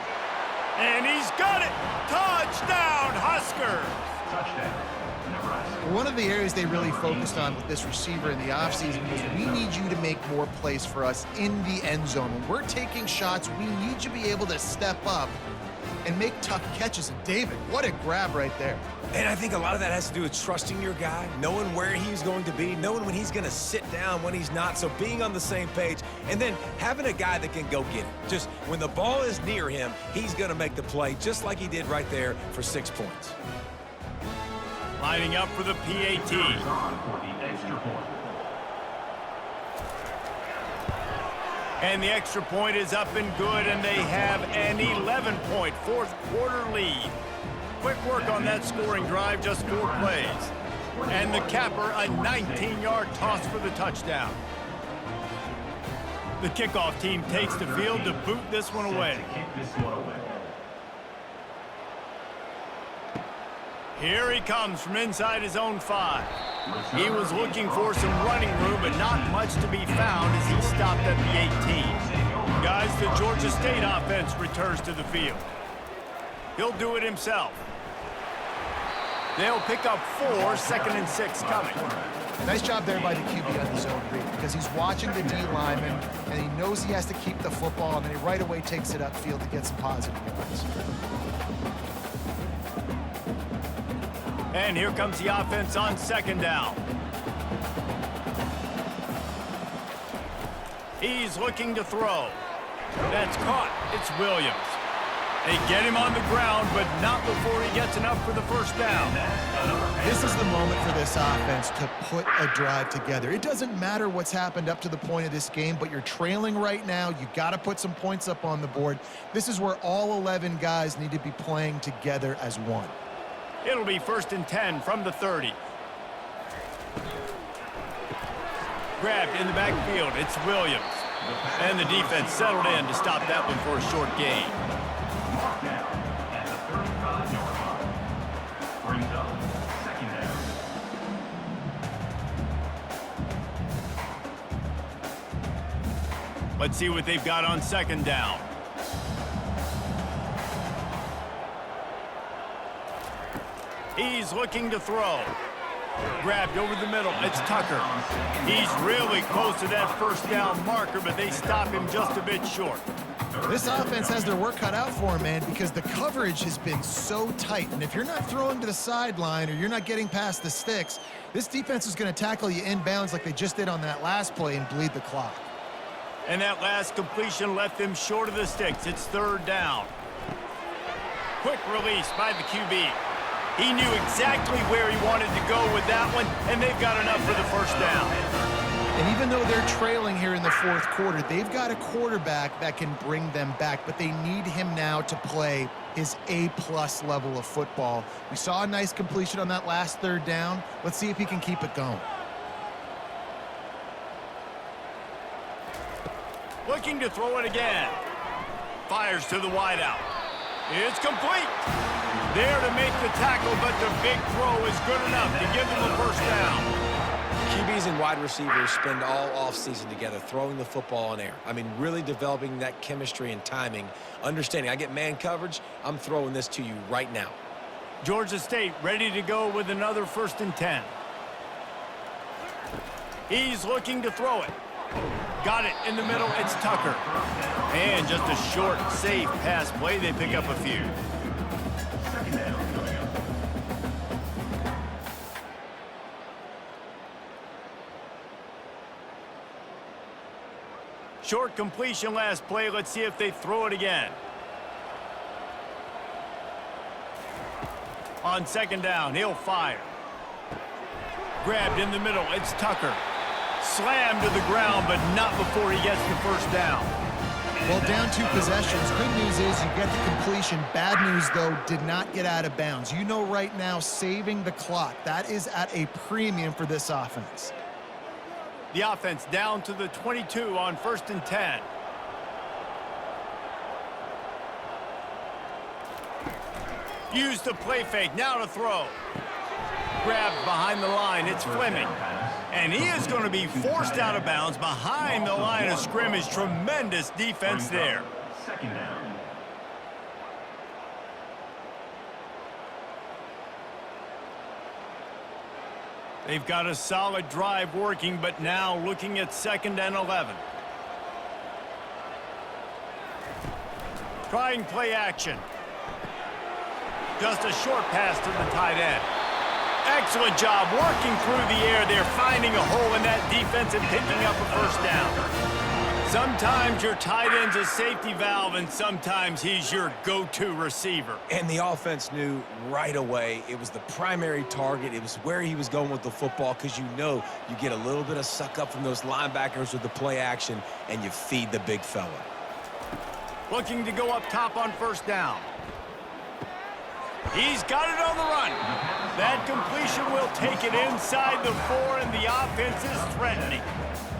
And he's got it! Touchdown, Huskers! Touchdown, Nebraska. One of the areas they really focused on with this receiver in the offseason was we need you to make more plays for us in the end zone. When we're taking shots, we need you to be able to step up and make tough catches. And David, what a grab right there. And I think a lot of that has to do with trusting your guy, knowing where he's going to be, knowing when he's going to sit down, when he's not. So being on the same page, and then having a guy that can go get it. Just when the ball is near him, he's going to make the play, just like he did right there for 6 points. Lining up for the PAT. On for the extra point. And the extra point is up and good, and they have an 11-point fourth-quarter lead. Quick work on that scoring drive, just 4 plays. And the capper, a 19-yard toss for the touchdown. The kickoff team takes the field to boot this one away. Here he comes from inside his own 5. He was looking for some running room, but not much to be found as he stopped at the 18. Guys, the Georgia State offense returns to the field. He'll do it himself. They'll pick up 4, 2nd and 6 coming. Nice job there by the QB on the zone read because he's watching the D lineman and he knows he has to keep the football, and then he right away takes it upfield to get some positive yards. And here comes the offense on 2nd down. He's looking to throw. That's caught. It's Williams. They get him on the ground, but not before he gets enough for the first down. This is the moment for this offense to put a drive together. It doesn't matter what's happened up to the point of this game, but you're trailing right now. You got to put some points up on the board. This is where all 11 guys need to be playing together as one. It'll be 1st and 10 from the 30. Grabbed in the backfield. It's Williams. And the defense settled in to stop that one for a short gain. Mark down at the 35-yard line. Brings up 2nd down. Let's see what they've got on 2nd down. He's looking to throw. Grabbed over the middle. It's Tucker. He's really close to that first down marker, but they stop him just a bit short. This offense has their work cut out for them, man, because the coverage has been so tight. And if you're not throwing to the sideline or you're not getting past the sticks, this defense is going to tackle you inbounds like they just did on that last play and bleed the clock. And that last completion left them short of the sticks. It's 3rd down. Quick release by the QB. He knew exactly where he wanted to go with that one, and they've got enough for the first down. And even though they're trailing here in the 4th quarter, they've got a quarterback that can bring them back, but they need him now to play his A-plus level of football. We saw a nice completion on that last 3rd down. Let's see if he can keep it going. Looking to throw it again. Fires to the wideout. It's complete. There to make the tackle, but the big throw is good enough to give them a first down. QBs and wide receivers spend all offseason together throwing the football on air. I mean, really developing that chemistry and timing. Understanding, I get man coverage, I'm throwing this to you right now. Georgia State ready to go with another 1st and 10. He's looking to throw it. Got it in the middle. It's Tucker. And just a short, safe pass play. They pick up a few. 2nd down coming up. Short completion last play. Let's see if they throw it again. On 2nd down, he'll fire. Grabbed in the middle. It's Tucker. Slammed to the ground, but not before he gets the first down. Well, down 2 possessions. Good news is you get the completion. Bad news, though, did not get out of bounds. You know right now, saving the clock, that is at a premium for this offense. The offense down to the 22 on 1st and 10. Use the play fake. Now to throw. Grabbed behind the line. It's Fleming. And he is going to be forced out of bounds behind the line of scrimmage. Tremendous defense there. 2nd down. They've got a solid drive working, but now looking at 2nd and 11. Trying play action. Just a short pass to the tight end. Excellent job working through the air. They're finding a hole in that defense and picking up a first down. Sometimes your tight end's a safety valve, and sometimes he's your go-to receiver. And the offense knew right away it was the primary target. It was where he was going with the football, because you know you get a little bit of suck up from those linebackers with the play action, and you feed the big fella. Looking to go up top on first down. He's got it on the run. That completion will take it inside the 4, and the offense is threatening.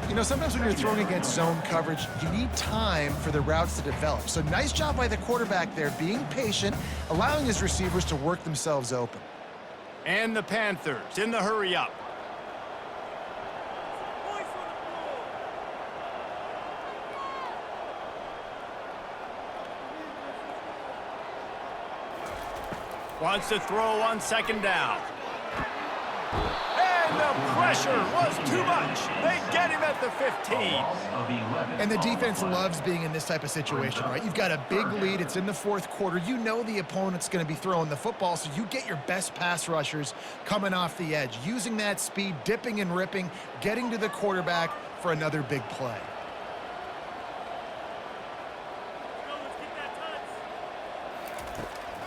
You know, sometimes when you're throwing against zone coverage, you need time for the routes to develop. So nice job by the quarterback there, being patient, allowing his receivers to work themselves open. And the Panthers in the hurry up. Wants to throw on second down. And the pressure was too much. They get him at the 15. And the defense loves being in this type of situation, right? You've got a big lead. It's in the fourth quarter. You know the opponent's going to be throwing the football, so you get your best pass rushers coming off the edge, using that speed, dipping and ripping, getting to the quarterback for another big play.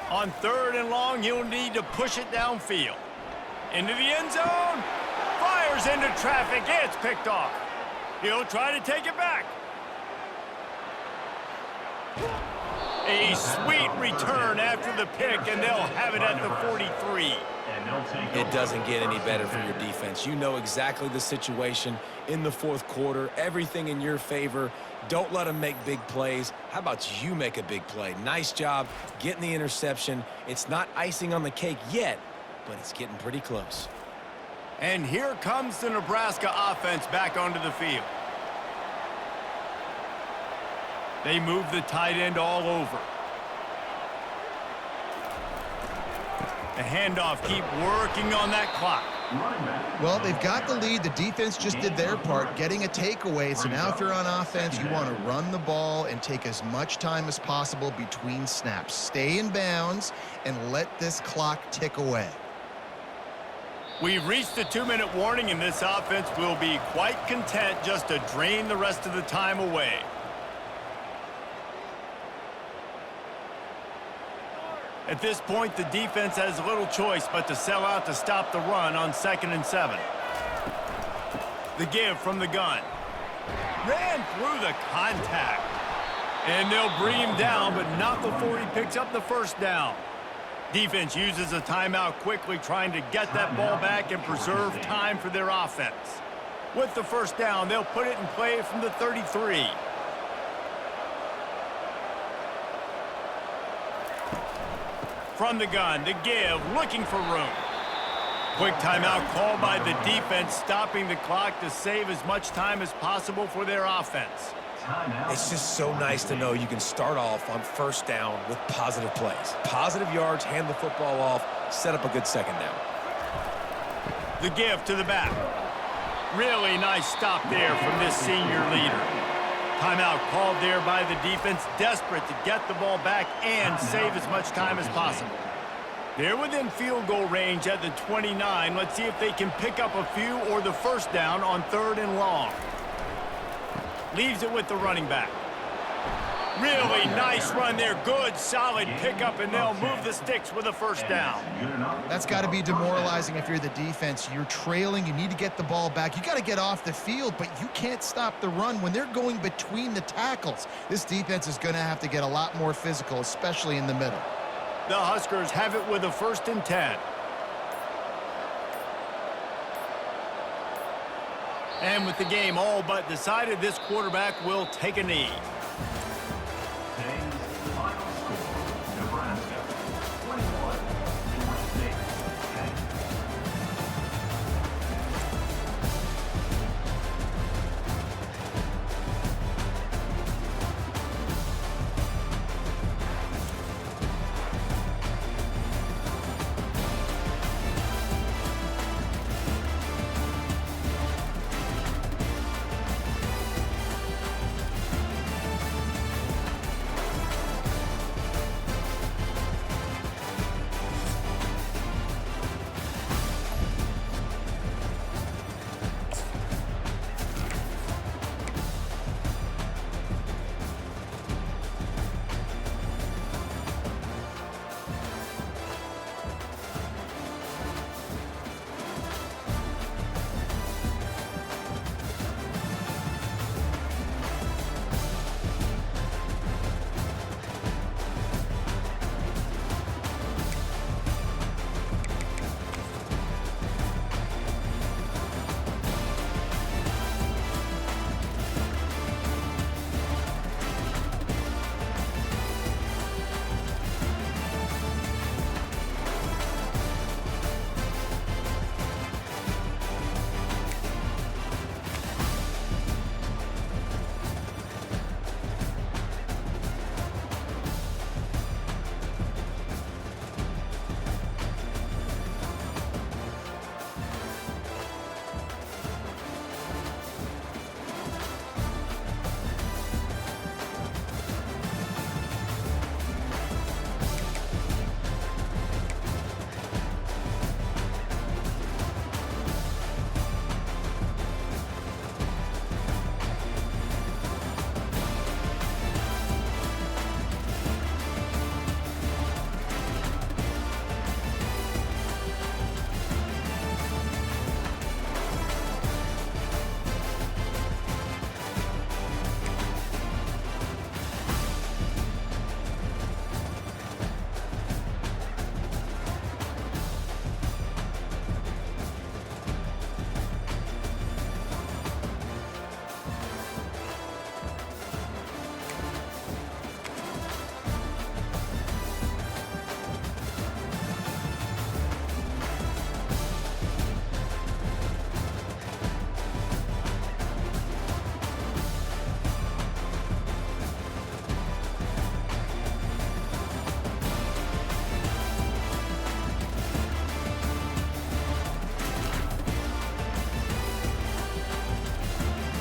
On third and long, he'll need to push it downfield. Into the end zone. Fires into traffic. It's picked off. He'll try to take it back. A sweet return after the pick, and they'll have it at the 43. It doesn't get any better for your defense. You know exactly the situation in the fourth quarter. Everything in your favor. Don't let them make big plays. How about you make a big play? Nice job getting the interception. It's not icing on the cake yet, but it's getting pretty close. And here comes the Nebraska offense back onto the field. They move the tight end all over. The handoff, keep working on that clock. Well, they've got the lead. The defense just did their part, getting a takeaway. So now if you're on offense, you want to run the ball and take as much time as possible between snaps. Stay in bounds and let this clock tick away. We've reached the 2-minute warning, and this offense will be quite content just to drain the rest of the time away. At this point, the defense has little choice but to sell out to stop the run on 2nd and 7. The give from the gun. Ran through the contact. And they'll bring him down, but not before he picks up the first down. Defense uses a timeout quickly, trying to get that ball back and preserve time for their offense. With the first down, they'll put it in play from the 33. From the gun, the give, looking for room. Quick timeout called by the defense, stopping the clock to save as much time as possible for their offense. It's just so nice to know you can start off on first down with positive plays. Positive yards, hand the football off, set up a good second down. The give to the back. Really nice stop there from this senior leader. Timeout called there by the defense, desperate to get the ball back and save as much time as possible. They're within field goal range at the 29. Let's see if they can pick up a few or the first down on 3rd and long. Leaves it with the running back. Really nice run there. Good, solid pickup, and they'll move the sticks with a first down. That's got to be demoralizing if you're the defense. You're trailing. You need to get the ball back. You got to get off the field, but you can't stop the run when they're going between the tackles. This defense is going to have to get a lot more physical, especially in the middle. The Huskers have it with a 1st and 10. And with the game all but decided, this quarterback will take a knee.